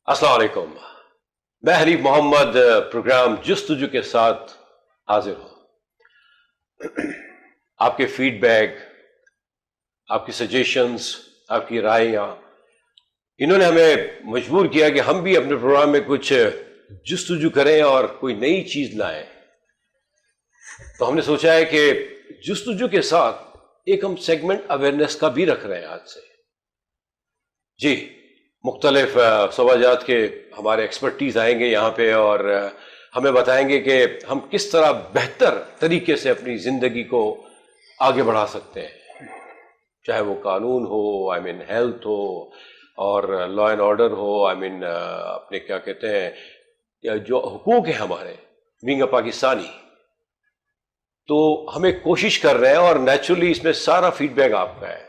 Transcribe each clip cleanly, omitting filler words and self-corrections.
السلام علیکم، میں حنیف محمد پروگرام جستجو کے ساتھ حاضر ہوں۔ آپ کے فیڈ بیک، آپ کی سجیشنز، آپ کی رائیاں، انہوں نے ہمیں مجبور کیا کہ ہم بھی اپنے پروگرام میں کچھ جستجو کریں اور کوئی نئی چیز لائیں۔ تو ہم نے سوچا ہے کہ جستجو کے ساتھ ایک ہم سیگمنٹ اویئرنیس کا بھی رکھ رہے ہیں آج سے۔ جی، مختلف سوالات کے ہمارے ایکسپرٹیز آئیں گے یہاں پہ اور ہمیں بتائیں گے کہ ہم کس طرح بہتر طریقے سے اپنی زندگی کو آگے بڑھا سکتے ہیں، چاہے وہ قانون ہو، ہیلتھ ہو، اور لا اینڈ آرڈر ہو، اپنے کیا کہتے ہیں جو حقوق ہیں ہمارے بینگ اے پاکستانی۔ تو ہمیں کوشش کر رہے ہیں اور نیچرلی اس میں سارا فیڈ بیک آپ کا ہے۔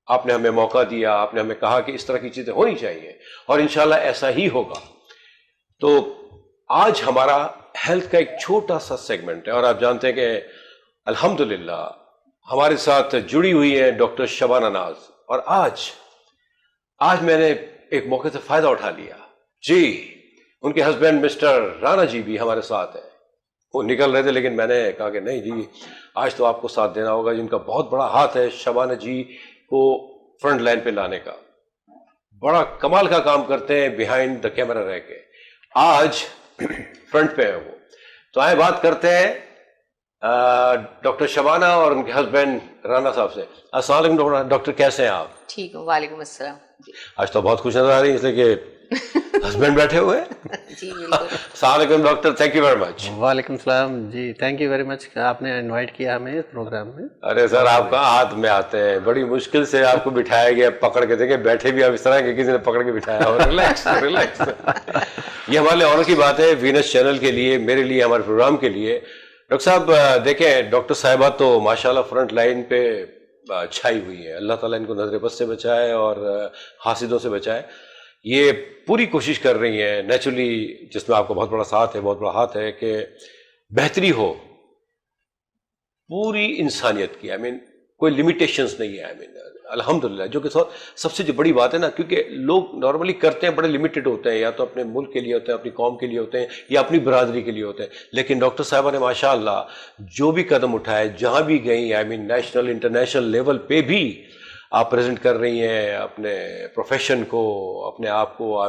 آپ نے ہمیں موقع دیا، آپ نے ہمیں کہا کہ اس طرح کی چیزیں ہونی چاہیے اور انشاءاللہ ایسا ہی ہوگا۔ تو آج ہمارا ہیلتھ کا ایک چھوٹا سا سیگمنٹ ہے اور آپ جانتے ہیں کہ الحمدللہ ہمارے ساتھ جڑی ہوئی ہیں ڈاکٹر شبانہ ناز، اور آج میں نے ایک موقع سے فائدہ اٹھا لیا۔ جی، ان کے ہسبینڈ مسٹر رانا جی بھی ہمارے ساتھ ہیں۔ وہ نکل رہے تھے لیکن میں نے کہا کہ نہیں جی، آج تو آپ کو ساتھ دینا ہوگا، جن کا بہت بڑا ہاتھ ہے شبانہ جی کو فرنٹ لائن پہ لانے کا۔ بڑا کمال کا کام کرتے ہیں بیہائنڈ دا کیمرہ رہ کے، آج فرنٹ پہ ہے وہ۔ تو آئے بات کرتے ہیں ڈاکٹر شبانہ اور ان کے ہسبینڈ رانا صاحب سے۔ السلام علیکم ڈاکٹر، کیسے ہیں آپ؟ ٹھیک ہوں، وعلیکم السلام۔ آج تو بہت خوش نظر آ رہی ہے اس لیے کہ ہسبینڈ بیٹھے ہوئے ہیں۔ جی بالکل۔ السلام علیکم ڈاکٹر، تھینک یو ویری مچ۔ وعلیکم السلام جی، تھینک یو ویری مچ، آپ نے انوائٹ کیا ہمیں اس پروگرام میں۔ ارے سر، آپ کہاں ہاتھ میں آتے ہیں، بڑی مشکل سے آپ کو بٹھایا گیا، پکڑ کے دیکھیں بیٹھے بھی آپ اس طرح کہ کسی نے پکڑ کے بٹھایا ہو۔ Relax relax. یہ ہمارے لیے آنر کی بات ہے، وینس چینل کے لیے، میرے لیے، ہمارے پروگرام کے لیے۔ ڈاکٹر صاحب دیکھیں، ڈاکٹر صاحبہ تو ماشاءاللہ فرنٹ لائن پہ چھائی ہوئی ہے، اللہ تعالیٰ ان کو نظر بد سے بچائے اور حاسدوں سے بچائے۔ یہ پوری کوشش کر رہی ہیں نیچرلی، جس میں آپ کا بہت بڑا ساتھ ہے، بہت بڑا ہاتھ ہے، کہ بہتری ہو پوری انسانیت کی۔ کوئی لمیٹیشنز نہیں ہے، الحمدللہ، جو کہ سب سے جو بڑی بات ہے نا، کیونکہ لوگ نارملی کرتے ہیں بڑے لمیٹڈ ہوتے ہیں، یا تو اپنے ملک کے لیے ہوتے ہیں، اپنی قوم کے لیے ہوتے ہیں، یا اپنی برادری کے لیے ہوتے ہیں۔ لیکن ڈاکٹر صاحبہ نے ماشاءاللہ جو بھی قدم اٹھائے، جہاں بھی گئیں، نیشنل انٹرنیشنل لیول پہ بھی آپ پریزنٹ کر رہی ہیں اپنے پروفیشن کو، اپنے آپ کو۔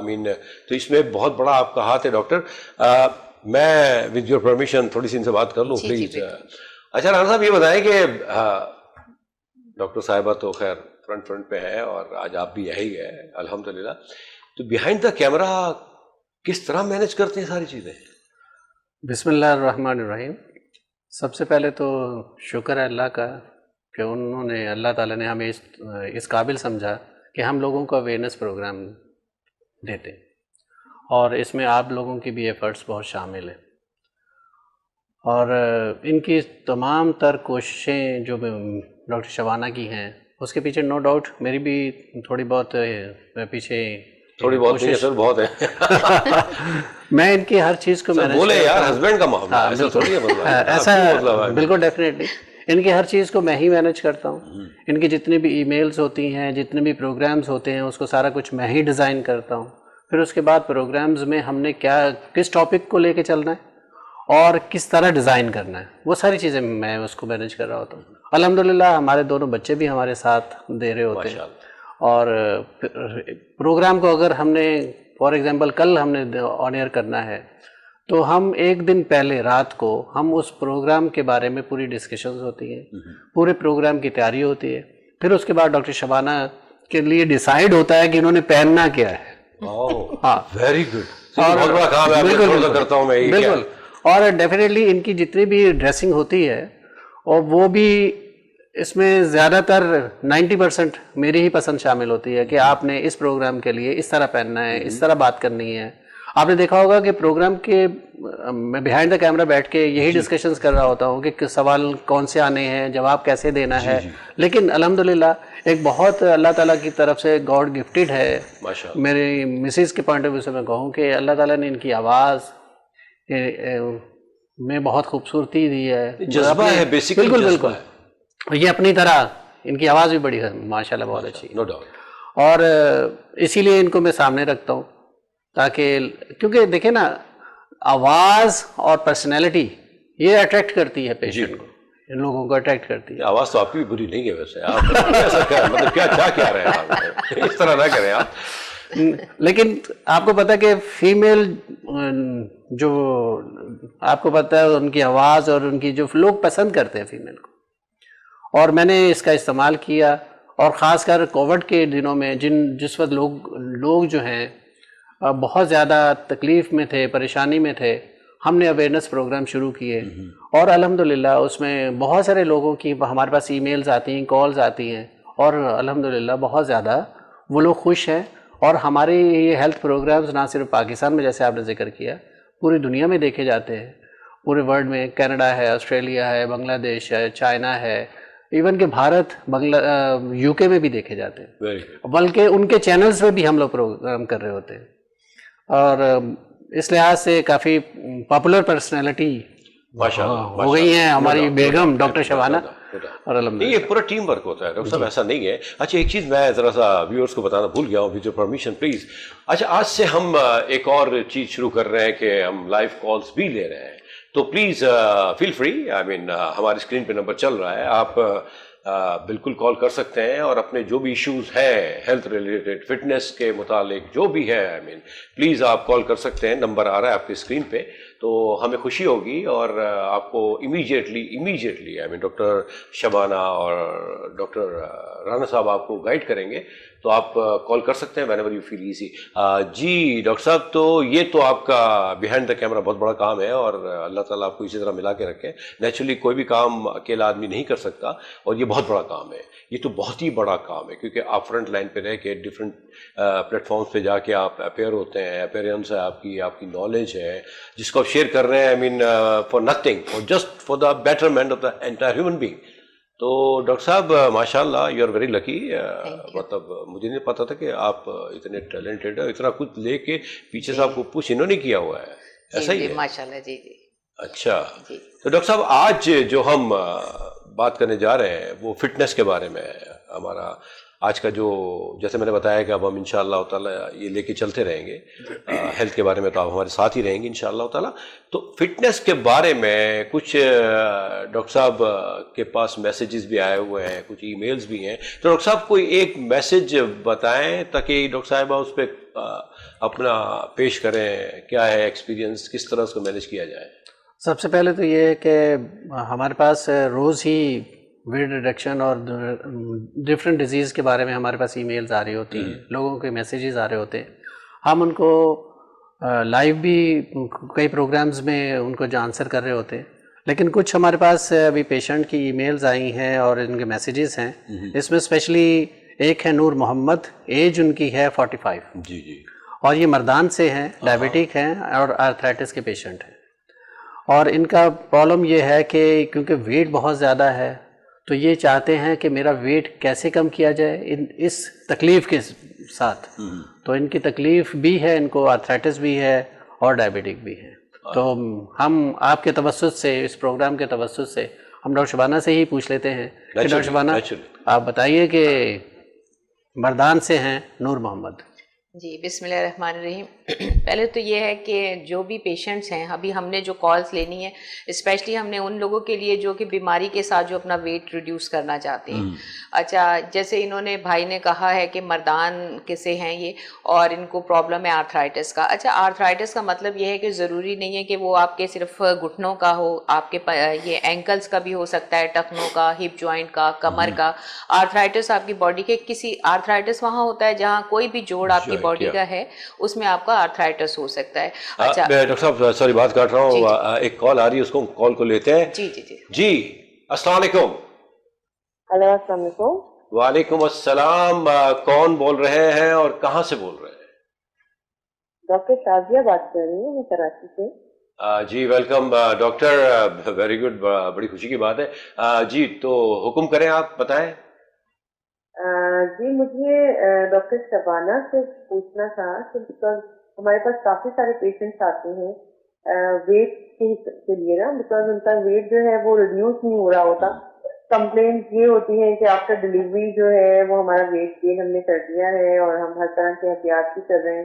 تو اس میں بہت بڑا آپ کا ہاتھ ہے ڈاکٹر۔ میں ود یور پرمیشن تھوڑی سی ان سے بات کر لوں پلیز؟ اچھا رانا صاحب، یہ بتائیں کہ ڈاکٹر صاحبہ تو خیر فرنٹ پہ ہے اور آج آپ بھی یہی ہے الحمدللہ، تو بیہائنڈ دا کیمرہ کس طرح مینج کرتے ہیں ساری چیزیں؟ بسم اللہ الرحمن الرحیم۔ سب سے پہلے تو شکر ہے اللہ کا کہ انہوں نے، اللہ تعالیٰ نے ہمیں اس قابل سمجھا کہ ہم لوگوں کو اویئرنیس پروگرام دیتے ہیں، اور اس میں آپ لوگوں کی بھی ایفرٹس بہت شامل ہیں، اور ان کی تمام تر کوششیں جو ڈاکٹر شبانہ کی ہیں، اس کے پیچھے نو ڈاؤٹ میری بھی تھوڑی بہت پیچھے تھوڑی بہت نہیں سر، بہت ہے۔ میں ان کی ہر چیز کو مینیج بولے یار، ہسبینڈ کا معاملہ ایسا تھوڑی ہے، ایسا بالکل ڈیفینیٹلی ان کی ہر چیز کو میں ہی مینیج کرتا ہوں۔ ان کی جتنی بھی ای میلز ہوتی ہیں، جتنے بھی پروگرامز ہوتے ہیں، اس کو سارا کچھ میں ہی ڈیزائن کرتا ہوں۔ پھر اس کے بعد پروگرامز میں ہم نے کس ٹاپک کو لے کے چلنا ہے اور کس طرح ڈیزائن کرنا ہے، وہ ساری چیزیں میں اس کو مینیج کر رہا ہوتا ہوں۔ الحمدللہ ہمارے دونوں بچے بھی ہمارے ساتھ دے رہے ہوتے ہیں، اور پروگرام کو اگر ہم نے فار ایگزامپل کل ہم نے آن ایئر کرنا ہے، تو ہم ایک دن پہلے رات کو ہم اس پروگرام کے بارے میں پوری ڈسکشنز ہوتی ہیں، پورے پروگرام کی تیاری ہوتی ہے۔ پھر اس کے بعد ڈاکٹر شبانہ کے لیے ڈیسائیڈ ہوتا ہے کہ انہوں نے پہننا کیا ہے۔ ہاں، ویری گڈ، بہت بڑا کام ہے، بالکل کرتا ہوں میں، بالکل۔ اور ڈیفینیٹلی ان کی جتنی بھی ڈریسنگ ہوتی ہے، اور وہ بھی اس میں زیادہ تر 90% میری ہی پسند شامل ہوتی ہے کہ آپ نے اس پروگرام کے لیے اس طرح پہننا ہے، اس طرح بات کرنی ہے۔ آپ نے دیکھا ہوگا کہ پروگرام کے میں بیہائنڈ دا کیمرہ بیٹھ کے یہی ڈسکشنز کر رہا ہوتا ہوں کہ سوال کون سے آنے ہیں، جواب کیسے دینا ہے۔ لیکن الحمدللہ ایک بہت اللہ تعالیٰ کی طرف سے گاڈ گفٹیڈ ہے، میری مسز کے پوائنٹ آف ویو سے میں کہوں کہ اللہ تعالیٰ نے ان کی آواز میں بہت خوبصورتی دی ہے، جذبہ ہے، بیسیکلی بالکل بالکل۔ یہ اپنی طرح ان کی آواز بھی بڑی ہے ماشاءاللہ، بہت اچھی، نو ڈاؤٹ، اور اسی لیے ان کو میں سامنے رکھتا ہوں تاکہ کیونکہ دیکھیں نا آواز اور پرسنالٹی یہ اٹریکٹ کرتی ہے پیشنٹ کو, ان لوگوں کو اٹریکٹ کرتی ہے. آواز تو آپ کی بھی بری نہیں ہے ویسے, آپ ایسا کیا مطلب کیا کہہ رہے ہیں آپ, اس طرح نہ کریں آپ. لیکن آپ کو پتہ کہ فیمیل جو آپ کو پتہ ہے ان کی آواز اور ان کی جو لوگ پسند کرتے ہیں فیمیل کو, اور میں نے اس کا استعمال کیا, اور خاص کر کووڈ کے دنوں میں جس وقت لوگ جو ہیں بہت زیادہ تکلیف میں تھے, پریشانی میں تھے, ہم نے اویئرنیس پروگرام شروع کیے, اور الحمدللہ اس میں بہت سارے لوگوں کی ہمارے پاس ای میلز آتی ہیں, کالز آتی ہیں, اور الحمدللہ بہت زیادہ وہ لوگ خوش ہیں. اور ہمارے یہ ہیلتھ پروگرامز نہ صرف پاکستان میں جیسے آپ نے ذکر کیا, پوری دنیا میں دیکھے جاتے ہیں, پورے ورلڈ میں, کینیڈا ہے, آسٹریلیا ہے, بنگلہ دیش ہے, چائنا ہے, ایون کہ بھارت, یو کے میں بھی دیکھے جاتے ہیں, بلکہ ان کے چینلز پہ بھی ہم لوگ پروگرام کر رہے ہوتے ہیں. اور اس لحاظ سے کافی پاپولر پرسنالٹی ہو گئی ہیں ہماری بیگم ڈاکٹر شبانہ, اور یہ پورا ٹیم ورک ہوتا ہے ڈاکٹر صاحب, ایسا نہیں ہے. اچھا ایک چیز میں ذرا سا ویورز کو بتانا بھول گیا ہوں, وتھ یور پرمیشن پلیز. اچھا آج سے ہم ایک اور چیز شروع کر رہے ہیں کہ ہم لائیو کالز بھی لے رہے ہیں, تو پلیز فیل فری, آئی مین ہماری اسکرین پہ نمبر چل رہا ہے, آپ بالکل کال کر سکتے ہیں, اور اپنے جو بھی ایشوز ہیں ہیلتھ ریلیٹڈ, فٹنس کے متعلق جو بھی ہے, آئی مین پلیز آپ کال کر سکتے ہیں, نمبر آ رہا ہے آپ کی اسکرین پہ. تو ہمیں خوشی ہوگی, اور آپ کو امیجیٹلی آئی مین ڈاکٹر شبانہ اور ڈاکٹر رانا صاحب آپ کو گائیڈ کریں گے, تو آپ کال کر سکتے ہیں whenever you feel easy. جی ڈاکٹر صاحب, تو یہ تو آپ کا بیہائنڈ دا کیمرہ بہت بڑا کام ہے, اور اللہ تعالیٰ آپ کو اسی طرح ملا کے رکھے. نیچرلی کوئی بھی کام اکیلا آدمی نہیں کر سکتا, اور یہ بہت بڑا کام ہے, یہ تو بہت ہی بڑا کام ہے, کیونکہ آپ فرنٹ لائن پہ رہ کے ڈفرینٹ پلیٹ فارمس پہ جا کے آپ اپیئر ہوتے ہیں, اپیئرنس ہے آپ کی نالج ہے جس کو آپ شیئر کر رہے ہیں, آئی مین فار نتھنگ, اور just for the betterment of the entire human being. تو ڈاکٹر صاحب ماشاء اللہ یو آر ویری لکی, مطلب مجھے نہیں پتا تھا کہ آپ اتنے ٹیلنٹڈ ہیں, اتنا کچھ لے کے پیچھے سے آپ کو پوچھ انہوں نے کیا ہوا ہے, ایسا ہی ہے ماشاء اللہ. جی جی. اچھا, تو ڈاکٹر صاحب آج جو ہم بات کرنے جا رہے ہیں وہ فٹنس کے بارے میں. ہمارا آج کا جو, جیسے میں نے بتایا کہ اب ہم انشاءاللہ تعالیٰ یہ لے کے چلتے رہیں گے ہیلتھ کے بارے میں, تو آپ ہمارے ساتھ ہی رہیں گے انشاءاللہ تعالیٰ. تو فٹنس کے بارے میں کچھ ڈاکٹر صاحب کے پاس میسیجز بھی آئے ہوئے ہیں, کچھ ای میلز بھی ہیں, تو ڈاکٹر صاحب کوئی ایک میسیج بتائیں تاکہ ڈاکٹر صاحبہ اس پہ اپنا پیش کریں, کیا ہے ایکسپیرینس, کس طرح اس کو مینیج کیا جائے. سب سے پہلے تو یہ ہے کہ ہمارے پاس روز ہی ویٹ ریڈکشن اور ڈفرینٹ ڈیزیز کے بارے میں ہمارے پاس ای میلز آ رہی ہوتی ہیں, لوگوں کے میسیجز آ رہے ہوتے ہیں. ہم ان کو لائیو بھی کئی پروگرامز میں ان کو آنسر کر رہے ہوتے ہیں, لیکن کچھ ہمارے پاس ابھی پیشنٹ کی ای میلز آئی ہیں اور ان کے میسیجز ہیں. اس میں اسپیشلی ایک ہے نور محمد, ایج ان کی ہے 45, جی جی, اور یہ مردان سے ہیں, ڈائبٹک ہیں اور آرتھرائٹس کے پیشنٹ ہیں. اور ان کا پرابلم یہ ہے کہ کیونکہ ویٹ بہت زیادہ ہے, تو یہ چاہتے ہیں کہ میرا ویٹ کیسے کم کیا جائے اس تکلیف کے ساتھ. تو ان کی تکلیف بھی ہے, ان کو آرتھرائٹس بھی ہے اور ڈائبٹک بھی ہے. تو ہم آپ کے توسط سے, اس پروگرام کے توسط سے, ہم ڈاکٹر شبانہ سے ہی پوچھ لیتے ہیں کہ ڈاکٹر شبانہ آپ بتائیے کہ مردان سے ہیں نور محمد. جی بسم اللہ الرحمن الرحیم. پہلے تو یہ ہے کہ جو بھی پیشنٹس ہیں, ابھی ہم نے جو کالز لینی ہے اسپیشلی ہم نے ان لوگوں کے لیے جو کہ بیماری کے ساتھ جو اپنا ویٹ ریڈیوس کرنا چاہتے ہیں. اچھا, جیسے انہوں نے بھائی نے کہا ہے کہ مردان کے سے ہیں یہ, اور ان کو پرابلم ہے آرتھرائٹس کا. اچھا, آرتھرائٹس کا مطلب یہ ہے کہ ضروری نہیں ہے کہ وہ آپ کے صرف گھٹنوں کا ہو, آپ کے یہ اینکلز کا بھی ہو سکتا ہے, ٹخنوں کا, ہپ جوائنٹ کا, کمر کا. آرتھرائٹس آپ کی باڈی کے کسی, آرتھرائٹس وہاں ہوتا ہے جہاں کوئی بھی جوڑ آپ کی باڈی کا ہے اس میں آپ کا آرتھرائٹس ہو سکتا ہے. اچھا ڈاکٹر صاحب سوری بات کاٹ رہا ہوں, ایک کال آ رہی ہے, اس کو کال کو لیتے ہیں. جی جی جی جی السلام علیکم. ہلو السلام علیکم. وعلیکم السلام, کون بول رہے ہیں اور کہاں سے بول رہے ہیں؟ ڈاکٹر تازیہ بات کر رہی ہوں میں کراچی سے. جی ویلکم ڈاکٹر, ویری گڈ, بڑی خوشی کی بات ہے. جی تو حکم کریں, آپ بتائیں. جی مجھے ڈاکٹر شبانہ سے پوچھنا تھا کہ بیکاز ہمارے پاس کافی سارے پیشنٹس آتے ہیں ویٹ کے لیے نا, بیکاز ان کا ویٹ جو ہے وہ ریڈیوس نہیں ہو رہا ہوتا. کمپلینٹ یہ ہوتی ہے کہ آفٹر ڈلیوری جو ہے وہ ہمارا ویٹ گین ہم نے کر دیا ہے اور ہم ہر طرح کے احتیاط بھی کر رہے ہیں,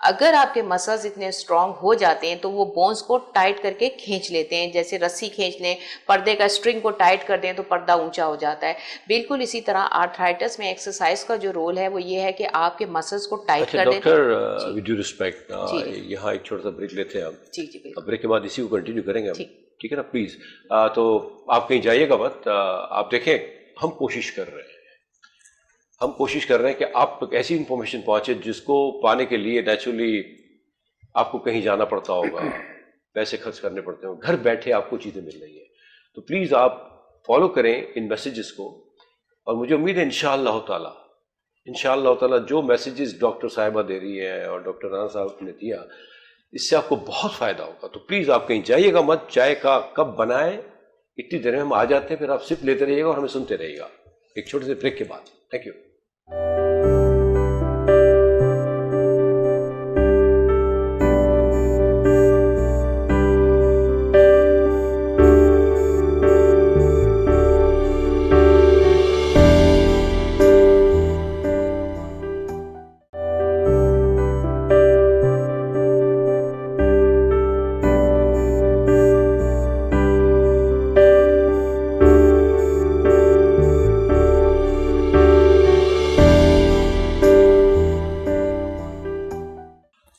اگر آپ کے مسلز اتنے اسٹرانگ ہو جاتے ہیں تو وہ بونز کو ٹائٹ کر کے کھینچ لیتے ہیں, جیسے رسی کھینچ لیں, پردے کا اسٹرنگ کو ٹائٹ کر دیں تو پردہ اونچا ہو جاتا ہے. بالکل اسی طرح آرتھرائٹس میں ایکسرسائز کا جو رول ہے وہ یہ ہے کہ آپ کے مسلز کو ٹائٹ اچھا کر دیں. ڈاکٹر ود ڈیو ریسپیکٹ یہاں ایک چھوٹا سا بریک لیتے ہیں ہم. جی بالکل. بریک کے بعد اسی کو کنٹینیو کریں گے ہم, ٹھیک ہے نا پلیز. تو آپ کہیں جائیے گا مت. آپ دیکھیں ہم کوشش کر رہے ہیں کہ آپ تک ایسی انفارمیشن پہنچے جس کو پانے کے لیے نیچرلی آپ کو کہیں جانا پڑتا ہوگا, پیسے خرچ کرنے پڑتے ہوں, گھر بیٹھے آپ کو چیزیں مل رہی ہیں. تو پلیز آپ فالو کریں ان میسیجز کو, اور مجھے امید ہے انشاءاللہ تعالیٰ جو میسیجز ڈاکٹر صاحبہ دے رہی ہیں اور ڈاکٹر رانا صاحب نے دیا, اس سے آپ کو بہت فائدہ ہوگا. تو پلیز آپ کہیں جائیے گا مت. چائے کا کپ بنائیں, اتنی دیر میں ہم آ جاتے ہیں, پھر آپ سپ لیتے رہیے گا اور ہمیں سنتے رہیے گا ایک چھوٹے سے بریک کے بعد. Thank you.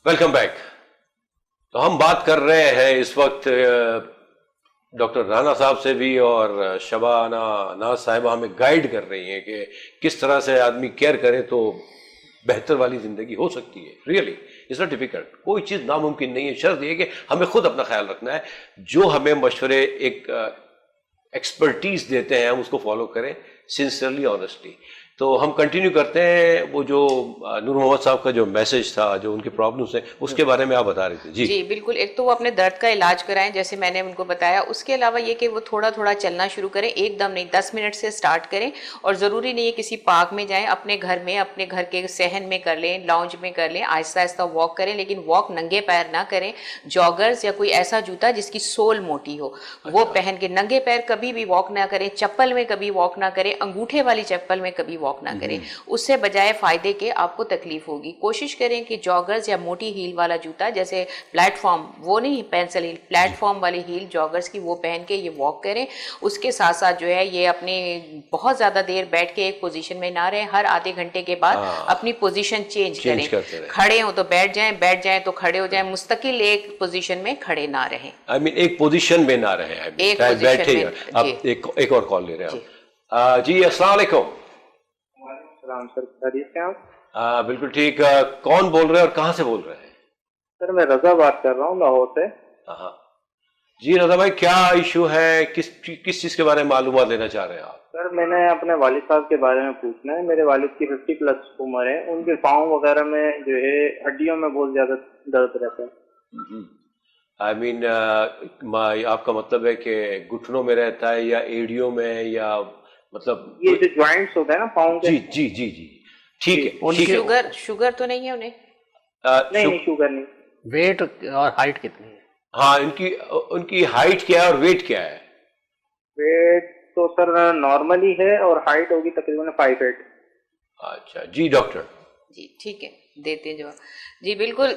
Welcome back. تو ہم بات کر رہے ہیں اس وقت ڈاکٹر رانا صاحب سے بھی, اور شبانہ ناز صاحبہ ہمیں گائیڈ کر رہی ہیں کہ کس طرح سے آدمی کیئر کرے تو بہتر والی زندگی ہو سکتی ہے. ریئلی اٹس ناٹ ڈیفیکلٹ, کوئی چیز ناممکن نہیں ہے, شرط یہ کہ ہمیں خود اپنا خیال رکھنا ہے. جو ہمیں مشورے ایک ایکسپرٹیز دیتے ہیں ہم اس کو فالو کریں سنسیئرلی, آنیسٹلی. تو ہم کنٹینیو کرتے ہیں. وہ جو نور محمد صاحب کا جو میسج تھا, جو ان کے پرابلمس ہیں, اس کے بارے میں آپ بتا رہے تھے. جی بالکل. ایک تو وہ اپنے درد کا علاج کرائیں جیسے میں نے ان کو بتایا. اس کے علاوہ یہ کہ وہ تھوڑا تھوڑا چلنا شروع کریں, ایک دم نہیں, 10 منٹ سے سٹارٹ کریں. اور ضروری نہیں ہے کسی پارک میں جائیں, اپنے گھر کے صحن میں کر لیں, لاؤنج میں کر لیں, آہستہ آہستہ واک کریں. لیکن واک ننگے پیر نہ کریں. جاگرز یا کوئی ایسا جوتا جس کی سول موٹی ہو وہ پہن کے, ننگے پیر کبھی بھی واک نہ کریں, چپل میں کبھی واک نہ کریں, انگوٹھے والی چپل میں کبھی واک نہ کریں. اس سے بجائے فائدے کے آپ کو تکلیف ہوگی. کوشش کریں کہ جاگرز یا موٹی ہیل والا جوتا, جیسے پلیٹ فارم, وہ نہیں پینسل ہیل, پلیٹ فارم والی ہیل جاگرز کی, وہ پہن کے یہ واک کریں. اس کے ساتھ ساتھ جو ہے یہ اپنے بہت زیادہ دیر بیٹھ کے ایک پوزیشن میں نہ رہیں. ہر آدھے گھنٹے کے بعد اپنی پوزیشن چینج کریں. کھڑے ہوں تو بیٹھ جائیں تو کھڑے ہو جائیں. مستقل ایک پوزیشن میں کھڑے نہ رہیں, ایک پوزیشن میں نہ رہیں, بیٹھے. ایک اور کال لے رہے ہیں. جی السلام علیکم. سر خیریت سے آپ؟ بالکل ٹھیک. کون بول رہے ہیں اور کہاں سے بول رہے ہیں؟ سر میں رضا بات کر رہا ہوں لاہور سے. جی رضا بھائی, کیا ایشو ہے, کس چیز کے بارے میں معلومات لینا چاہ رہے ہیں آپ؟ سر میں نے اپنے والد صاحب کے بارے میں پوچھنا ہے. میرے والد کی 50+ عمر ہے. ان کے پاؤں وغیرہ میں جو ہے ہڈیوں میں بہت زیادہ درد رہتا ہے. آئی مین آپ کا مطلب ہے کہ گھٹنوں میں رہتا ہے یا ایڑیوں میں, یا مطلب یہ جو جوائنٹس ہوتا ہے نا پاؤں کے؟ جی ٹھیک ہے. شوگر تو نہیں ہے انہیں؟ نہیں شوگر نہیں. ویٹ اور ہائٹ کتنی ہے؟ ہاں ان کی ہائٹ کیا ہے اور ویٹ کیا ہے؟ ویٹ تو سر نارملی ہے اور ہائٹ ہوگی تقریباً 5 فٹ. اچھا جی ڈاکٹر. جی ٹھیک ہے, دیتے ہیں جواب. جی بالکل.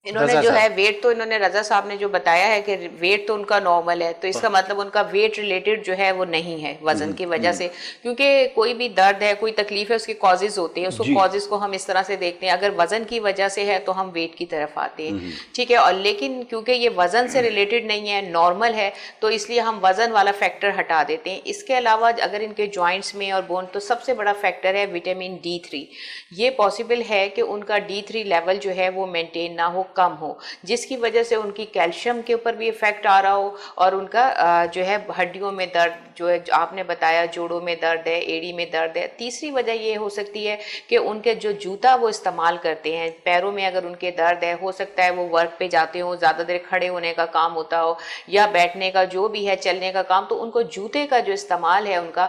انہوں نے جو ہے ویٹ تو انہوں نے رضا صاحب نے جو بتایا ہے کہ ویٹ تو ان کا نارمل ہے, تو اس کا مطلب ان کا ویٹ ریلیٹڈ جو ہے وہ نہیں ہے وزن کی وجہ سے. کیونکہ کوئی بھی درد ہے, کوئی تکلیف ہے, اس کے کازز ہوتے ہیں. اس کو کازز کو ہم اس طرح سے دیکھتے ہیں. اگر وزن کی وجہ سے ہے تو ہم ویٹ کی طرف آتے ہیں, ٹھیک ہے. اور لیکن کیونکہ یہ وزن سے ریلیٹڈ نہیں ہے, نارمل ہے, تو اس لیے ہم وزن والا فیکٹر ہٹا دیتے ہیں. اس کے علاوہ اگر ان کے جوائنٹس میں اور بون, تو سب سے بڑا فیکٹر ہے وٹامن D3. یہ پاسبل ہے کہ ان کا D3 لیول جو ہے وہ مینٹین نہ ہو, کم ہو, جس کی وجہ سے ان کی کیلشیم کے اوپر بھی افیکٹ آ رہا ہو, اور ان کا جو ہے ہڈیوں میں درد, جو ہے آپ نے بتایا جوڑوں میں درد ہے, ایڑی میں درد ہے. تیسری وجہ یہ ہو سکتی ہے کہ ان کے جو جوتا وہ استعمال کرتے ہیں, پیروں میں اگر ان کے درد ہے, ہو سکتا ہے وہ ورک پہ جاتے ہوں, زیادہ دیر کھڑے ہونے کا کام ہوتا ہو, یا بیٹھنے کا جو بھی ہے, چلنے کا کام, تو ان کو جوتے کا جو استعمال ہے, ان کا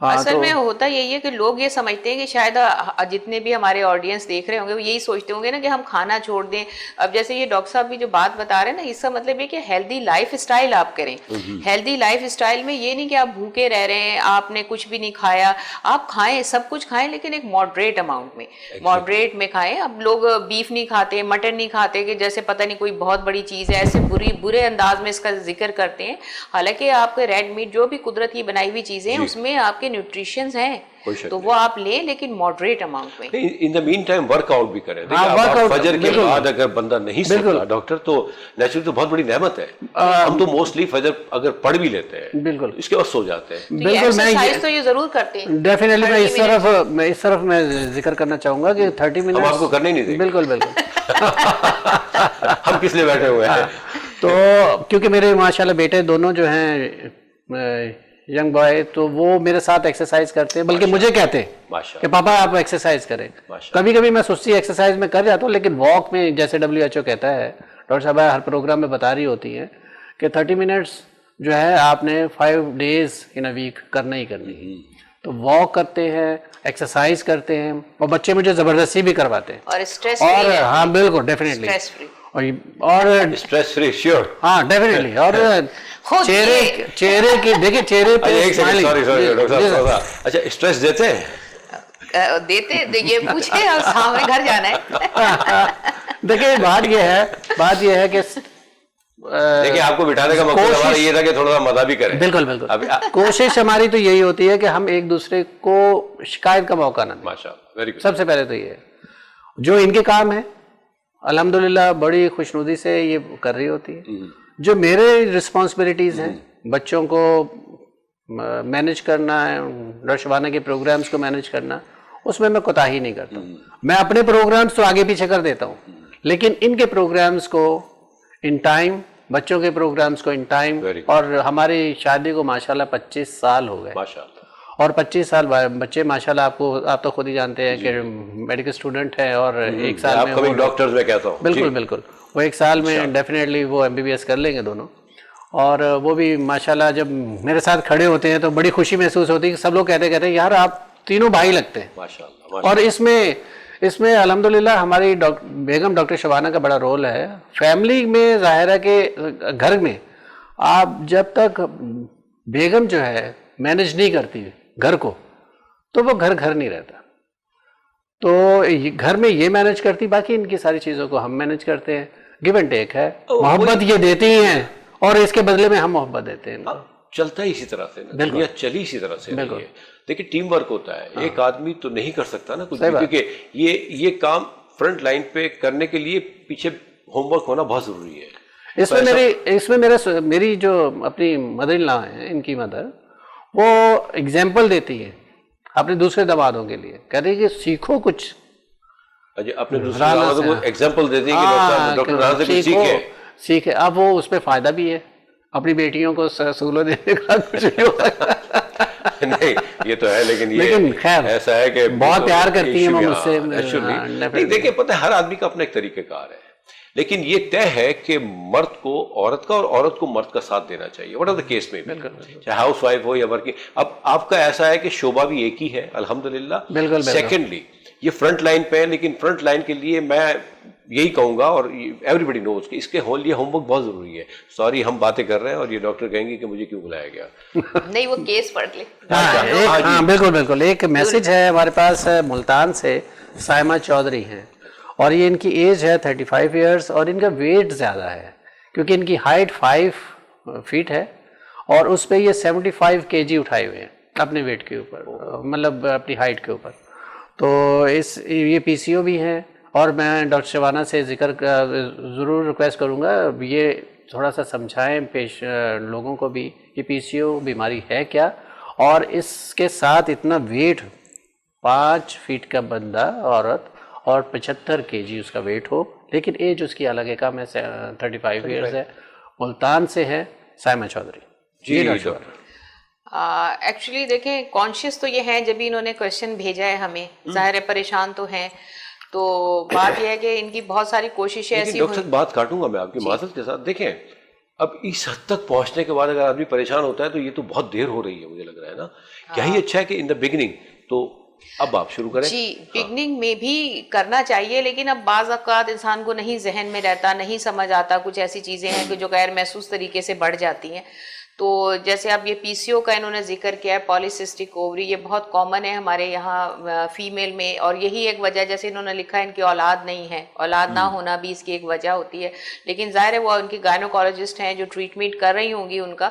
اصل میں ہوتا یہی ہے کہ لوگ یہ سمجھتے ہیں کہ شاید جتنے بھی ہمارے آڈینس دیکھ رہے ہوں گے وہ یہی سوچتے ہوں گے نا کہ ہم کھانا چھوڑ دیں. اب جیسے یہ ڈاکٹر صاحب بھی جو بات بتا رہے ہیں نا, اس کا مطلب یہ کہ ہیلدی لائف اسٹائل آپ کریں. ہیلدی لائف اسٹائل میں یہ نہیں کہ آپ بھوکے رہ رہے ہیں, آپ نے کچھ بھی نہیں کھایا, آپ کھائیں, سب کچھ کھائیں, لیکن ایک ماڈریٹ اماؤنٹ میں, ماڈریٹ میں کھائیں. اب لوگ بیف نہیں کھاتے, مٹن نہیں کھاتے کہ جیسے پتہ نہیں کوئی بہت بڑی چیز ہے, ایسے برے انداز میں اس کا ذکر کرتے ہیں. حالانکہ آپ کے ریڈ میٹ جو بھی قدرت کی بنائی ہوئی چیزیں ہیں اس میں آپ کے نیوٹریشنز ہیں, تو وہ آپ لیں, لیکن ماڈریٹ اماؤنٹ میں. ان دا مین ٹائم ورک آؤٹ بھی کریں. دیکھیں فجر کے بعد اگر بندہ نہیں سوتا ڈاکٹر, تو نیچرلی تو بہت بڑی نعمت ہے. ہم تو موسٹلی فجر اگر پڑھ بھی لیتے ہیں بالکل اس کے بعد سو جاتے ہیں. بالکل. ایکسرسائز تو یہ ضرور کرتے ہیں ڈیفینیٹلی. میں اس طرف میں ذکر کرنا چاہوں گا کہ 30 منٹ ہم آپ کو کرنے ہی نہیں دیں گے. بالکل بالکل. ہم کس لیے بیٹھے ہوئے ہیں؟ تو کیونکہ میرے ماشاءاللہ بیٹے دونوں جو ہیں ینگ بوائے, تو وہ میرے ساتھ ایکسرسائز کرتے ہیں, بلکہ مجھے کہتے ہیں کہ پاپا آپ ایکسرسائز کریں. کبھی کبھی میں سستی ایکسرسائز میں کر جاتا ہوں, لیکن واک میں جیسے WHO کہتا ہے, ڈاکٹر صاحب ہر پروگرام میں بتا رہی ہوتی ہیں کہ 30 منٹس جو ہے آپ نے 5 days in a week کرنا ہی کرنی. تو واک کرتے ہیں, ایکسرسائز کرتے ہیں, اور بچے مجھے زبردستی بھی کرواتے ہیں. اور اسٹریس اور ہاں بالکل ڈیفینیٹلی, اور اسٹریس فری شیور. ہاں ڈیفینیٹلی. اور چہرے کی دیکھیں, چہرے پہ اچھا اسٹریس دیتے ہیں؟ دیتے یہ پوچھے, سامنے گھر جانا ہے. دیکھیں بات یہ ہے کہ دیکھیں آپ کو بٹھانے کا مقصد ہمارا یہ تھا کہ تھوڑا سا مزہ بھی کریں. بالکل بالکل. کوشش ہماری تو یہی ہوتی ہے کہ ہم ایک دوسرے کو شکایت کا موقع نہ دیں. ماشاءاللہ ویری گڈ. سب سے پہلے تو یہ ہے جو ان کے کام ہے الحمدللہ بڑی خوشنودی سے یہ کر رہی ہوتی ہے. جو میرے رسپانسبلٹیز ہیں, بچوں کو مینیج کرنا ہے, ڈاکٹر شبانہ کے پروگرامز کو مینیج کرنا, اس میں کوتاہی نہیں کرتا. میں اپنے پروگرامز تو آگے پیچھے کر دیتا ہوں, لیکن ان کے پروگرامز کو ان ٹائم, بچوں کے پروگرامز کو ان ٹائم. اور ہماری شادی کو ماشاءاللہ 25 سال ہو گئے, اور 25 سال بچے ماشاءاللہ آپ تو خود ہی جانتے ہیں کہ میڈیکل اسٹوڈنٹ ہے, اور ایک سال میں ڈاکٹرز میں کہتا ہوں بالکل بالکل, وہ ایک سال میں ڈیفینیٹلی وہ MBBS کر لیں گے دونوں. اور وہ بھی ماشاءاللہ جب میرے ساتھ کھڑے ہوتے ہیں تو بڑی خوشی محسوس ہوتی ہے کہ سب لوگ کہتے ہیں یار آپ تینوں بھائی لگتے ہیں ماشاءاللہ. اور اس میں الحمدللہ ہماری بیگم ڈاکٹر شبانہ کا بڑا رول ہے. فیملی میں ظاہر ہے کہ گھر میں آپ جب تک بیگم جو ہے مینیج نہیں کرتی گھر کو, تو وہ گھر نہیں رہتا. تو گھر میں یہ مینیج کرتی, باقی ان کی ساری چیزوں کو ہم مینیج کرتے ہیں. گیو اینڈ ٹیک ہے, محبت یہ دیتی ہیں اور اس کے بدلے میں ہم محبت دیتے ہیں. چلتا ہی اسی طرح سے, دنیا چلی اسی طرح سے. دیکھیں ٹیم ورک ہوتا ہے, ایک آدمی تو نہیں کر سکتا نا کچھ, کیونکہ یہ کام فرنٹ لائن پہ کرنے کے لیے پیچھے ہوم ورک ہونا بہت ضروری ہے. اس میں میری جو اپنی مدر ان لا ہیں, ان کی مدر, وہ ایگزامپل دیتی ہے اپنے دوسرے دمادوں کے لیے, کہتے ہیں کہ سیکھو کچھ. اپنے دوسرے دمادوں کو ایگزامپل دیتی ہے کہ ڈاکٹر رانا سے سیکھے. اب وہ اس پہ فائدہ بھی ہے, اپنی بیٹیوں کو سہولت دینے کا کچھ نہیں ہوتا. نہیں یہ تو ہے, لیکن خیر ایسا ہے کہ بہت پیار کرتی ہیں وہ مجھ سے. دیکھیں پتہ ہے ہر آدمی کا اپنا ایک طریقہ کار ہے, لیکن یہ طے ہے کہ مرد کو عورت کا اور عورت کو مرد کا ساتھ دینا چاہیے, واٹ آر دا کیس میں, چاہے ہاؤس وائف ہو یا ورکنگ. اب آپ کا ایسا ہے کہ شعبہ بھی ایک ہی ہے الحمدللہ. سیکنڈلی یہ فرنٹ لائن پہ ہے, لیکن فرنٹ لائن کے لیے میں یہی کہوں گا, اور ایوری بڈی نوز کہ اس کے لیے ہوم ورک بہت ضروری ہے. سوری ہم باتیں کر رہے ہیں اور یہ ڈاکٹر کہیں گے کہ مجھے کیوں بلایا گیا. نہیں وہ کیس پڑھ لے. ہاں بالکل بالکل. ایک میسج ہے ہمارے پاس ملتان سے, سائمہ چودھری ہیں, اور یہ ان کی ایج ہے 35 ایئرس, اور ان کا ویٹ زیادہ ہے کیونکہ ان کی ہائٹ 5 فیٹ ہے, اور اس پہ یہ 75 kg اٹھائے ہوئے ہیں اپنے ویٹ کے اوپر, مطلب اپنی ہائٹ کے اوپر. تو یہ PCO بھی ہیں, اور میں ڈاکٹر شبانہ سے ذکر ضرور ریکویسٹ کروں گا یہ تھوڑا سا سمجھائیں لوگوں کو بھی کہ PCO بیماری ہے کیا, اور اس کے ساتھ اتنا ویٹ 5 فیٹ کا بندہ عورت اور 75 kg اس کا ویٹ ہو, لیکن ایج اس کی الگ ہے, کم ہے 35 ایئرز ہے. ملتان سے ہے سائمہ چودھری. جی ڈاکٹر. ایکچولی دیکھیں کانشیس تو یہ ہیں, جب انہوں نے کوشچن بھیجا ہے ہمیں, ظاہر ہے پریشان تو ہیں. تو بات یہ ہے کہ ان کی بہت ساری کوششیں ایسی ڈاکٹر بات کاٹوں گا میں آپ کی معذرت کے ساتھ. دیکھیں اب اس حد تک پہنچنے کے بعد اگر آدمی پریشان ہوتا ہے تو یہ تو بہت دیر ہو رہی ہے مجھے لگ رہا ہے نا. کیا ہی اچھا ہے کہ ان دا بگننگ. تو اب آپ شروع کریں. جی بگننگ میں بھی کرنا چاہیے، لیکن اب بعض اوقات انسان کو نہیں ذہن میں رہتا، نہیں سمجھ آتا، کچھ ایسی چیزیں ہیں کہ جو غیر محسوس طریقے سے بڑھ جاتی ہیں. تو جیسے اب یہ پی سی او کا انہوں نے ذکر کیا ہے، پالیسسٹک اووری، یہ بہت کامن ہے ہمارے یہاں فیمیل میں، اور یہی ایک وجہ، جیسے انہوں نے لکھا ہے ان کی اولاد نہیں ہے، اولاد نہ ہونا بھی اس کی ایک وجہ ہوتی ہے. لیکن ظاہر ہے وہ ان کی گائنوکالوجسٹ ہیں جو ٹریٹمنٹ کر رہی ہوں گی ان کا.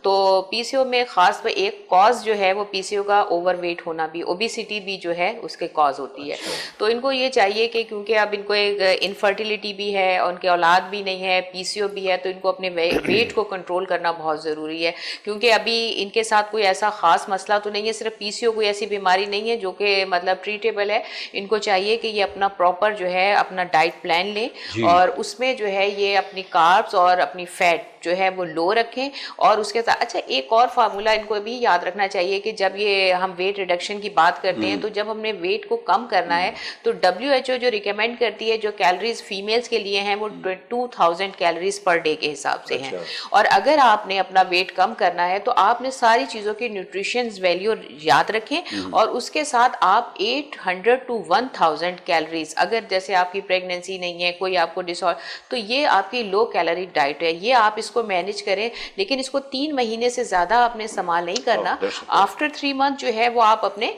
تو پی سی او میں خاص پر ایک کاز جو ہے وہ پی سی او کا اوور ویٹ ہونا بھی، اوبیسٹی بھی جو ہے اس کے کاز ہوتی ہے. تو ان کو یہ چاہیے کہ کیونکہ اب ان کو ایک انفرٹیلیٹی بھی ہے، ان کے اولاد بھی نہیں ہے، پی سی او بھی ہے، تو ان کو اپنے ویٹ کو کنٹرول کرنا بہت ضروری ہے. کیونکہ ابھی ان کے ساتھ کوئی ایسا خاص مسئلہ تو نہیں ہے، صرف پی سی او کوئی ایسی بیماری نہیں ہے جو کہ مطلب ٹریٹیبل ہے. ان کو چاہیے کہ یہ اپنا پراپر جو ہے اپنا ڈائٹ پلان لیں، اور اس میں جو ہے یہ اپنی کاربس اور اپنی فیٹ جو ہے وہ لو رکھیں. اور اس کے ساتھ اچھا ایک اور فارمولہ ان کو بھی یاد رکھنا چاہیے کہ جب یہ ہم ویٹ ریڈکشن کی بات کرتے ہیں تو جب ہم نے ویٹ کو کم کرنا ہے تو WHO جو ریکمینڈ کرتی ہے جو کیلریز فیمیلز کے لیے ہیں وہ 2000 کیلریز پر ڈے کے حساب سے ہیں. اور اگر آپ نے اپنا ویٹ کم کرنا ہے تو آپ نے ساری چیزوں کی نیوٹریشنز ویلیو یاد رکھیں، اور اس کے ساتھ آپ 800 to 1000 کیلریز، اگر جیسے آپ کی پریگننسی نہیں ہے، کوئی آپ کو ڈس آرڈر، تو یہ آپ کی لو کیلری ڈائٹ ہے، یہ آپ اس کو مینیج کریں. لیکن اس کو 3 مہینے سے زیادہ آپ نے استعمال نہیں کرنا. آفٹر 3 منتھ جو ہے وہ آپ اپنے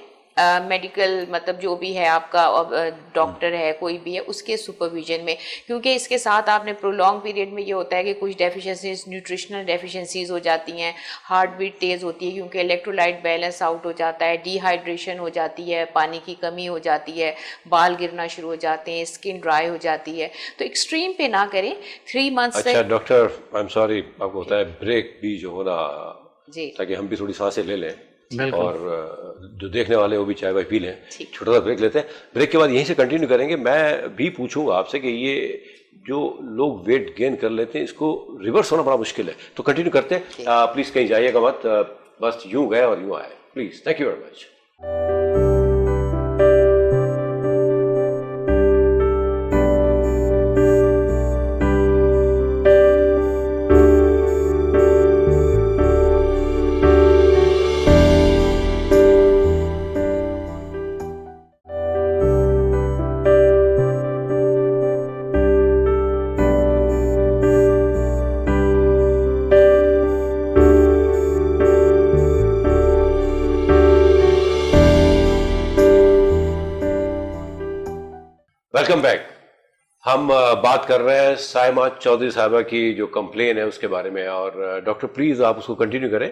میڈیکل مطلب جو بھی ہے آپ کا ڈاکٹر ہے کوئی بھی ہے اس کے سپرویژن میں، کیونکہ اس کے ساتھ آپ نے پرولونگ پیریڈ میں یہ ہوتا ہے کہ کچھ ڈیفیشنسیز، نیوٹریشنل ڈیفیشنسیز ہو جاتی ہیں، ہارٹ بیٹ تیز ہوتی ہے کیونکہ الیکٹرولائٹ بیلنس آؤٹ ہو جاتا ہے، ڈی ہائیڈریشن ہو جاتی ہے، پانی کی کمی ہو جاتی ہے، بال گرنا شروع ہو جاتے ہیں، اسکن ڈرائی ہو جاتی ہے. تو ایکسٹریم پہ نہ کریں. 3 منتھ سے اچھا ڈاکٹر آئی ایم سوری، آپ کو ہوتا ہے بریک بھی جو ہونا جی تاکہ ہم بھی تھوڑی سانسیں لے لیں اور جو دیکھنے والے وہ بھی چائے وائے پی لیں. چھوٹا سا بریک لیتے ہیں، بریک کے بعد یہیں سے کنٹینیو کریں گے. میں بھی پوچھوں گا آپ سے کہ یہ جو لوگ ویٹ گین کر لیتے ہیں اس کو ریورس ہونا بڑا مشکل ہے، تو کنٹینیو کرتے ہیں. پلیز کہیں جائیے گا مت، بس یوں گئے اور یوں آئے. Please, thank you very much. Welcome back. ہم بات کر رہے ہیں سائمہ چودھری صاحبہ کی جو کمپلین ہے اس کے بارے میں، اور ڈاکٹر پلیز آپ اس کو کنٹینیو کریں.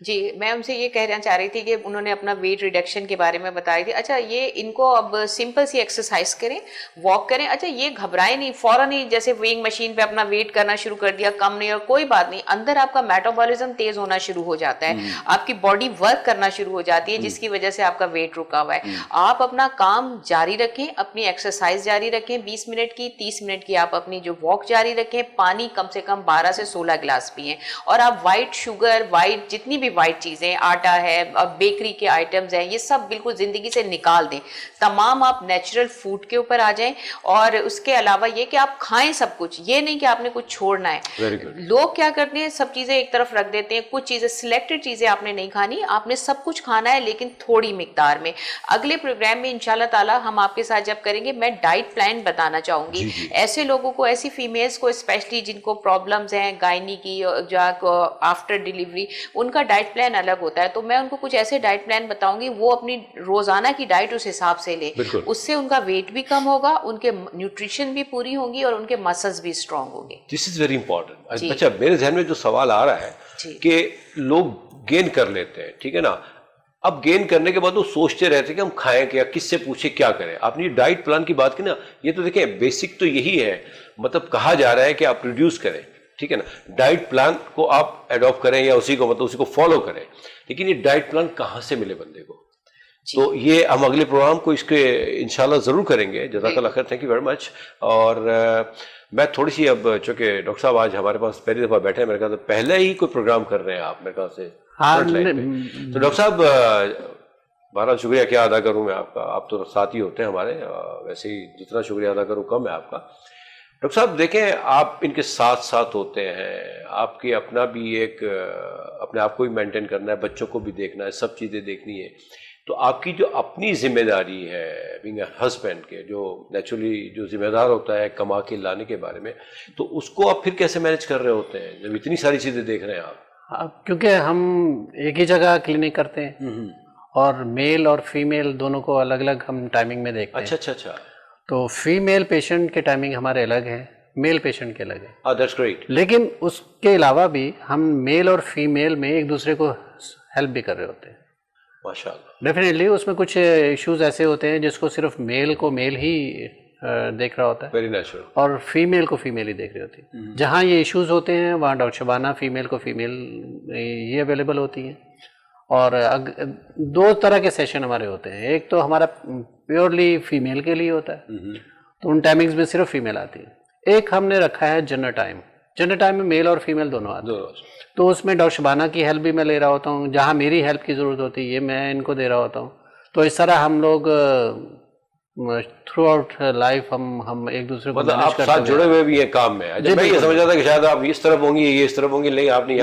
جی میں ان سے یہ کہنا چاہ رہی تھی کہ انہوں نے اپنا ویٹ ریڈکشن کے بارے میں بتائی تھی. اچھا یہ ان کو اب سمپل سی ایکسرسائز کریں، واک کریں. اچھا یہ گھبرائیں نہیں، فوراً ہی جیسے ویئنگ مشین پہ اپنا ویٹ کرنا شروع کر دیا، کم نہیں، اور کوئی بات نہیں، اندر آپ کا میٹابولزم تیز ہونا شروع ہو جاتا ہے، آپ کی باڈی ورک کرنا شروع ہو جاتی ہے جس کی وجہ سے آپ کا ویٹ رکا ہوا ہے. آپ اپنا کام جاری رکھیں، اپنی ایکسرسائز جاری رکھیں 20 منٹ کی، 30 منٹ کی آپ اپنی جو واک جاری رکھیں. پانی کم سے کم 12 سے 16 گلاس پئیں، اور آپ وائٹ شوگر، وائٹ جتنی بھی وائٹ چیزیں، آٹا ہے اور بیکری کے آئٹمز ہیں، یہ سب بالکل زندگی سے نکال دیں. تمام آپ نیچرل فوڈ کے اوپر آ جائیں. اور اس کے علاوہ یہ کہ آپ کھائیں سب کچھ، یہ نہیں کہ آپ نے کچھ چھوڑنا ہے. لوگ کیا کرتے ہیں، سب چیزیں ایک طرف رکھ دیتے ہیں، کچھ چیزیں سلیکٹڈ چیزیں آپ نے نہیں کھانی، آپ نے سب کچھ کھانا ہے لیکن تھوڑی مقدار میں. اگلے پروگرام میں انشاءاللہ تعالی ہم آپ کے ساتھ جب کریں گے میں ڈائٹ پلان بتانا چاہوں گی. ایسے لوگوں کو، ایسی فیمیلز کو اسپیشلی جن کو پرابلمز ہیں گائنی کی، جو آفٹر ڈیلیوری، ان کا ڈائٹ پلان الگ ہوتا ہے. تو میں ان کو کچھ ایسے ڈائٹ پلان بتاؤں گی، وہ اپنی روزانہ کی ڈائٹ اس حساب سے لیں. اس سے ان کا ویٹ بھی کم ہوگا، ان کے نیوٹریشن بھی پوری ہوں گی، اور ان کے مسلز بھی اسٹرانگ ہوں گے. دس از ویری امپورٹنٹ. اچھا میرے ذہن میں جو سوال آ رہا ہے کہ لوگ گین کر لیتے ہیں، ٹھیک ہے نا، اب گین کرنے کے بعد وہ سوچتے رہتے ہیں کہ ہم کھائیں کیا، کس سے پوچھیں، کیا کریں. آپ نے ڈائٹ پلان کی بات کی نا، یہ تو دیکھیں بیسک تو یہی ہے، مطلب کہا جا رہا ہے کہ آپ ریڈیوس کریں، ٹھیک ہے نا، ڈائٹ پلان کو آپ ایڈاپٹ کریں یا اسی کو فالو کریں. لیکن یہ ڈائٹ پلان کہاں سے ملے بندے کو؟ تو یہ ہم اگلے پروگرام کو اس کے انشاءاللہ ضرور کریں گے. جزاک اللہ خیر، تھینک یو ویری مچ. اور میں تھوڑی سی اب چونکہ ڈاکٹر صاحب آج ہمارے پاس پہلی دفعہ بیٹھے ہیں، میرے خیال سے پہلے ہی کوئی پروگرام کر رہے ہیں آپ میرے خیال سے. تو ڈاکٹر صاحب بہرحال شکریہ کیا ادا کروں میں آپ کا، آپ تو ساتھی ہوتے ہیں ہمارے، ویسے ہی جتنا شکریہ ادا کروں کم ہے آپ کا. ڈاکٹر صاحب دیکھیں آپ ان کے ساتھ ساتھ ہوتے ہیں, آپ کی اپنا بھی ایک اپنے آپ کو بھی مینٹین کرنا ہے, بچوں کو بھی دیکھنا ہے, سب چیزیں دیکھنی ہے, تو آپ کی جو اپنی ذمہ داری ہے بینگ اے ہسبینڈ کے, جو نیچرلی جو ذمہ دار ہوتا ہے کما کے لانے کے بارے میں, تو اس کو آپ پھر کیسے مینیج کر رہے ہوتے ہیں جب اتنی ساری چیزیں دیکھ رہے ہیں آپ؟ کیونکہ ہم ایک ہی جگہ کلینک کرتے ہیں اور میل اور فیمیل دونوں کو الگ الگ ہم ٹائمنگ میں دیکھتے ہیں. اچھا اچھا اچھا, تو فیمیل پیشنٹ کے ٹائمنگ ہمارے الگ ہیں, میل پیشنٹ کے الگ ہیں. That's great. لیکن اس کے علاوہ بھی ہم میل اور فیمیل میں ایک دوسرے کو ہیلپ بھی کر رہے ہوتے ہیں. ماشاء اللہ. ڈیفینیٹلی اس میں کچھ ایشوز ایسے ہوتے ہیں جس کو صرف میل کو میل ہی دیکھ رہا ہوتا ہے ویری نیچرل, اور فیمیل کو فیمیل ہی دیکھ رہی ہوتی ہے. جہاں یہ ایشوز ہوتے ہیں وہاں ڈاکٹر شبانہ فیمیل کو فیمیل یہ اویلیبل ہوتی ہیں. اور دو طرح کے سیشن ہمارے ہوتے ہیں, ایک تو ہمارا پیورلی فیمیل کے لیے ہوتا ہے, تو ان ٹائمنگز میں صرف فیمیل آتی ہے. ایک ہم نے رکھا ہے جنرل ٹائم. جنرل ٹائم میں میل اور فیمیل دونوں آتے ہیں, تو اس میں ڈاکٹر شبانہ کی ہیلپ بھی میں لے رہا ہوتا ہوں, جہاں میری ہیلپ کی ضرورت ہوتی ہے یہ میں ان کو دے رہا ہوتا ہوں. تو اس طرح ہم لوگ تھرو آؤٹ لائف ہم ایک دوسرے کو مطلب آپ ساتھ جڑے ہوئے بھی ہیں کام میں. میں یہ سمجھا تھا کہ شاید آپ اس طرف ہوں گی, یہ اس طرف ہوں گی, نہیں آپ نے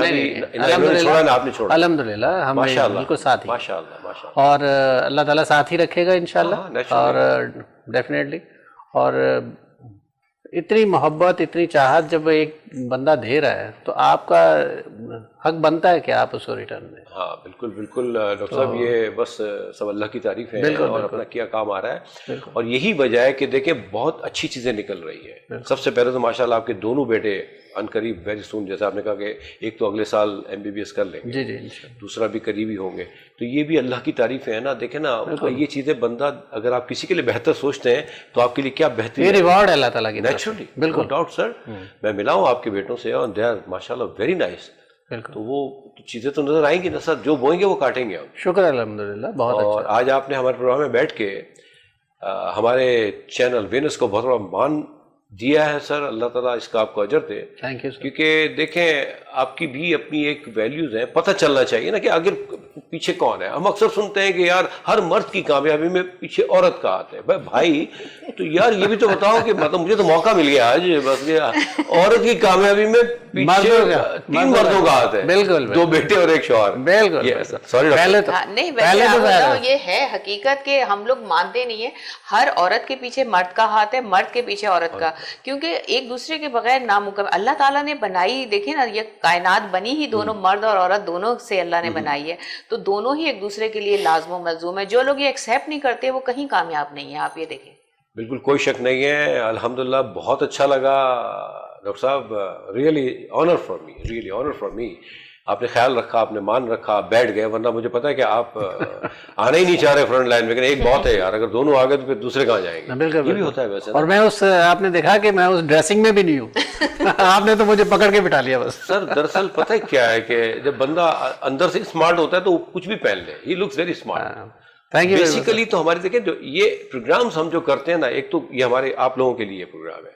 چھوڑا نا, آپ نے چھوڑا. الحمد للہ ہم بالکل ساتھ ہی, ماشاء اللہ, اور اللہ تعالیٰ ساتھ ہی رکھے گا انشاءاللہ. اور ڈیفینیٹلی, اور اتنی محبت اتنی چاہت جب ایک بندہ دے رہا ہے تو آپ کا حق بنتا ہے کہ آپ اس کو ریٹرن دیں. ہاں بالکل بالکل ڈاکٹر صاحب, یہ بس سب اللہ کی تعریف ہے اور اپنا کیا کام آ رہا ہے, اور یہی وجہ ہے کہ دیکھیں بہت اچھی چیزیں نکل رہی ہے. سب سے پہلے تو ماشاءاللہ آپ کے دونوں بیٹے عنقریب ویری سون, جیسے آپ نے کہا کہ ایک تو اگلے سال MBBS کر لیں گے, جی انشاءاللہ, دوسرا بھی قریبی ہوں گے, تو یہ بھی اللہ کی تعریف ہے نا. دیکھیں نا یہ چیزیں بندہ اگر آپ کسی کے لیے بہتر سوچتے ہیں تو آپ کے لیے کیا بہتر, یہ ریوارڈ ہے اللہ تعالیٰ کی. نیچرلی, بالکل ڈاؤٹ سر, میں ملا ہوں آپ کے بیٹوں سے اور دے آر ماشاءاللہ ویری نائس. تو وہ چیزیں تو نظر آئیں گی نا سر, جو بوئیں گے وہ کاٹیں گے ہم. شکر الحمدللہ, بہت اچھا. اور آج آپ نے ہمارے پروگرام میں بیٹھ کے ہمارے چینل وینس کو بہت بڑا مان دیا ہے سر, اللہ تعالیٰ اس کا آپ کو اجر دے. Thank you sir. کیونکہ دیکھیں آپ کی بھی اپنی ایک ویلیوز ہیں, پتہ چلنا چاہیے نا کہ آخر پیچھے کون ہے. ہم اکثر سنتے ہیں کہ یار ہر مرد کی کامیابی میں پیچھے عورت کا ہاتھ ہے. بھائی تو یار یہ بھی تو بتاؤ کہ مطلب مجھے تو موقع مل گیا آج, بس عورت کی کامیابی میں پیچھے 3 مردوں کا ہاتھ ہے, بالکل 2 بیٹے اور 1 شوہر. بالکل سوری نہیں, ویسے یہ ہے حقیقت کہ ہم لوگ مانتے نہیں ہیں ہر عورت کے پیچھے مرد کا ہاتھ ہے, مرد کے پیچھے عورت کا, کیونکہ ایک دوسرے کے بغیر ناممکن. اللہ تعالیٰ نے بنائی, دیکھیں نا یہ کائنات بنی ہی دونوں مرد اور عورت دونوں سے اللہ نے بنائی ہے, تو دونوں ہی ایک دوسرے کے لیے لازم و ملزوم ہے. جو لوگ یہ ایکسیپٹ نہیں کرتے وہ کہیں کامیاب نہیں ہیں, آپ یہ دیکھیں. بالکل کوئی شک نہیں ہے. الحمدللہ بہت اچھا لگا ڈاکٹر صاحب, really honour for me, really honour for me. آپ نے خیال رکھا, آپ نے مان رکھا, بیٹھ گئے, ورنہ مجھے پتا ہے کہ آپ آنا ہی نہیں چاہ رہے فرنٹ لائن میں, لیکن ایک بہت ہے یار, اگر دونوں آ گئے تو پھر دوسرے کہاں جائیں گے. بالکل یہ بھی ہوتا ہے ویسے. اور میں اس, آپ نے دیکھا کہ میں اس ڈریسنگ میں بھی نہیں ہوں, آپ نے تو مجھے پکڑ کے بٹھا لیا بس. سر دراصل پتہ ہے کیا ہے کہ جب بندہ اندر سے اسمارٹ ہوتا ہے تو وہ کچھ بھی پہن لے, he looks very smart. Thank you. Basically تو ہماری دیکھیں جو یہ پروگرامز ہم جو کرتے ہیں نا, ایک تو یہ ہمارے آپ لوگوں کے لیے پروگرام ہے,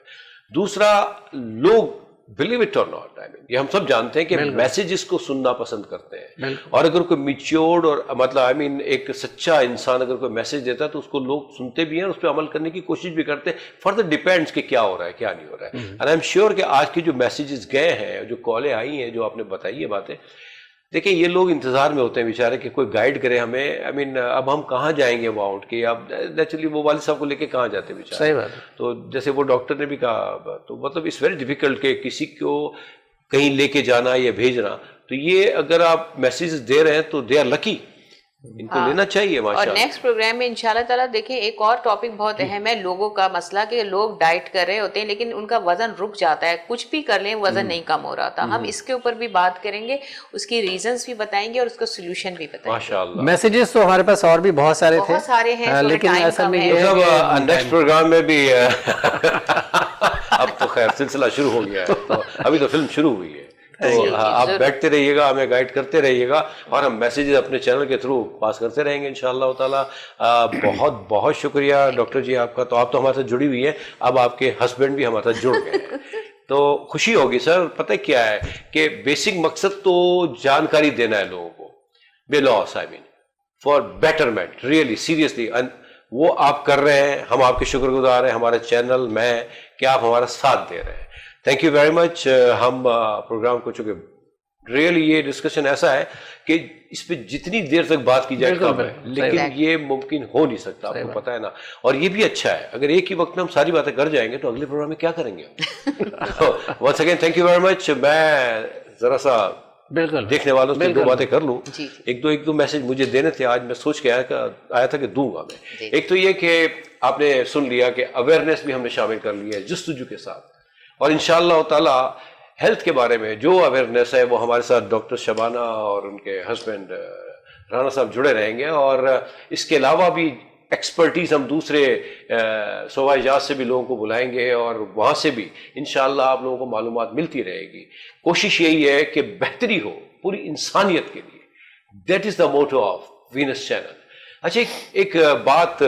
دوسرا لوگ بلیو اٹ اور ناٹ, یہ ہم سب جانتے ہیں کہ میسیجز کو سننا پسند کرتے ہیں, اور اگر کوئی میچیورڈ اور مطلب ایک سچا انسان اگر کوئی میسیج دیتا ہے تو اس کو لوگ سنتے بھی ہیں, اس پہ عمل کرنے کی کوشش بھی کرتے ہیں. فردر ڈیپینڈس کہ کیا ہو رہا ہے کیا نہیں ہو رہا ہے. اینڈ آئی ایم شیور کہ آج کی جو میسیجز گئے ہیں, جو کالیں آئی ہیں, جو آپ نے بتائی ہے باتیں, دیکھیں یہ لوگ انتظار میں ہوتے ہیں بیچارے کہ کوئی گائیڈ کرے ہمیں. اب ہم کہاں جائیں گے وہاں اٹھ کے, اب نیچرلی وہ والد صاحب کو لے کے کہاں جاتے ہیں بیچارے. صحیح بات ہے. تو جیسے وہ ڈاکٹر نے بھی کہا, تو مطلب اٹس ویری ڈیفیکلٹ کہ کسی کو کہیں لے کے جانا یا بھیجنا. تو یہ اگر آپ میسیجز دے رہے ہیں تو دے آر لکی, ان کو لینا چاہیے. اور نیکسٹ پروگرام میں انشاءاللہ تعالیٰ دیکھیں ایک اور ٹاپک بہت اہم ہے, لوگوں کا مسئلہ کہ لوگ ڈائٹ کر رہے ہوتے ہیں لیکن ان کا وزن رک جاتا ہے, کچھ بھی کر لیں وزن نہیں کم ہو رہا تھا. ہم اس کے اوپر بھی بات کریں گے, اس کی ریزنز بھی بتائیں گے اور اس کا سولوشن بھی بتائیں گے. ماشاءاللہ میسیجز تو ہمارے پاس اور بھی بہت سارے تھے, بہت سارے ہیں, لیکن اصل میں یہ نیکسٹ پروگرام میں بھی اب تو خیر سلسلہ شروع ہو گیا ہے, ابھی تو فلم شروع ہوئی ہے, تو آپ بیٹھتے رہیے گا, ہمیں گائیڈ کرتے رہیے گا, اور ہم میسیجز اپنے چینل کے تھرو پاس کرتے رہیں گے انشاءاللہ تعالیٰ. بہت بہت شکریہ ڈاکٹر جی آپ کا. تو آپ تو ہمارے ساتھ جڑی ہوئی ہیں, اب آپ کے ہسبینڈ بھی ہمارے ساتھ جڑ گئے ہیں, تو خوشی ہوگی سر. پتہ کیا ہے کہ بیسک مقصد تو جانکاری دینا ہے لوگوں کو, bylaws for betterment, really seriously. وہ آپ کر رہے ہیں. ہم آپ کے شکر گزار ہیں, ہمارا چینل, میں, کہ آپ ہمارا ساتھ دے رہے ہیں. تھینک یو ویری مچ. ہم پروگرام کو چونکہ ریئلی یہ ڈسکشن ایسا ہے کہ اس پہ جتنی دیر تک بات کی جائے کم ہے, لیکن یہ ممکن ہو نہیں سکتا, آپ کو پتہ ہے نا. اور یہ بھی اچھا ہے, اگر ایک ہی وقت میں ہم ساری باتیں کر جائیں گے تو اگلے پروگرام میں کیا کریں گے. Once again thank you very much. میں ذرا سا بالکل دیکھنے والوں سے 2 باتیں کر لوں. جی ایک دو میسج مجھے دینے تھے, آج میں سوچ کے آیا تھا کہ دوں گا میں. ایک تو یہ کہ آپ نے سن لیا کہ اویئرنیس بھی ہم نے شامل کر لی ہے جستجو کے ساتھ, اور انشاءاللہ تعالی ہیلتھ کے بارے میں جو اویئرنیس ہے وہ ہمارے ساتھ ڈاکٹر شبانہ اور ان کے ہسبینڈ رانا صاحب جڑے رہیں گے. اور اس کے علاوہ بھی ایکسپرٹیز ہم دوسرے صوبہ حجاز سے بھی لوگوں کو بلائیں گے, اور وہاں سے بھی انشاءاللہ آپ لوگوں کو معلومات ملتی رہے گی. کوشش یہی ہے کہ بہتری ہو پوری انسانیت کے لیے. That is the motto of Venus channel. اچھا, ایک بات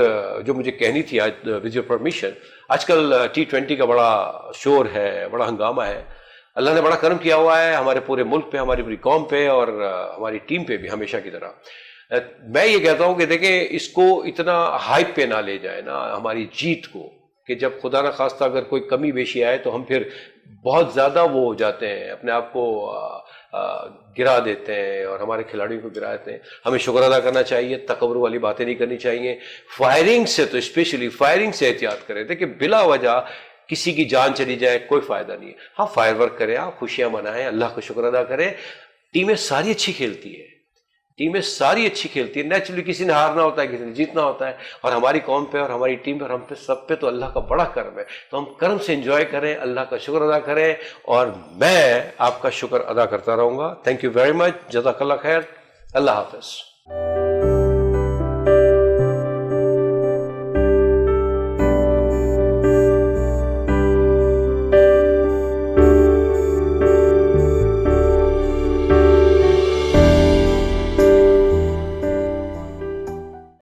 جو مجھے کہنی تھی آج ود یور پرمیشن. آج کل T20 کا بڑا شور ہے, بڑا ہنگامہ ہے. اللہ نے بڑا کرم کیا ہوا ہے ہمارے پورے ملک پہ, ہماری پوری قوم پہ, اور ہماری ٹیم پہ بھی ہمیشہ کی طرح. میں یہ کہتا ہوں کہ دیکھیں اس کو اتنا ہائپ پہ نہ لے جائے نا, ہماری جیت کو, کہ جب خدا نہ خواستہ اگر کوئی کمی بیشی آئے تو ہم پھر بہت زیادہ وہ ہو جاتے ہیں, اپنے آپ کو گرا دیتے ہیں اور ہمارے کھلاڑیوں کو گرا دیتے ہیں. ہمیں شکر ادا کرنا چاہیے, تکبر والی باتیں نہیں کرنی چاہیے. فائرنگ سے تو اسپیشلی فائرنگ سے احتیاط کریں. دیکھیں بلا وجہ کسی کی جان چلی جائے کوئی فائدہ نہیں ہے. ہاں فائر ورک کریں, آپ خوشیاں منائیں, اللہ کا شکر ادا کریں. ٹیمیں ساری اچھی کھیلتی ہے, ٹیمیں ساری اچھی کھیلتی ہیں. نیچرلی کسی نے ہارنا ہوتا ہے, کسی نے جیتنا ہوتا ہے, اور ہماری قوم پہ اور ہماری ٹیم پہ, ہم پہ, سب پہ تو اللہ کا بڑا کرم ہے. تو ہم کرم سے انجوائے کریں, اللہ کا شکر ادا کریں, اور میں آپ کا شکر ادا کرتا رہوں گا. Thank you very much. جزاک اللہ خیر. اللہ حافظ.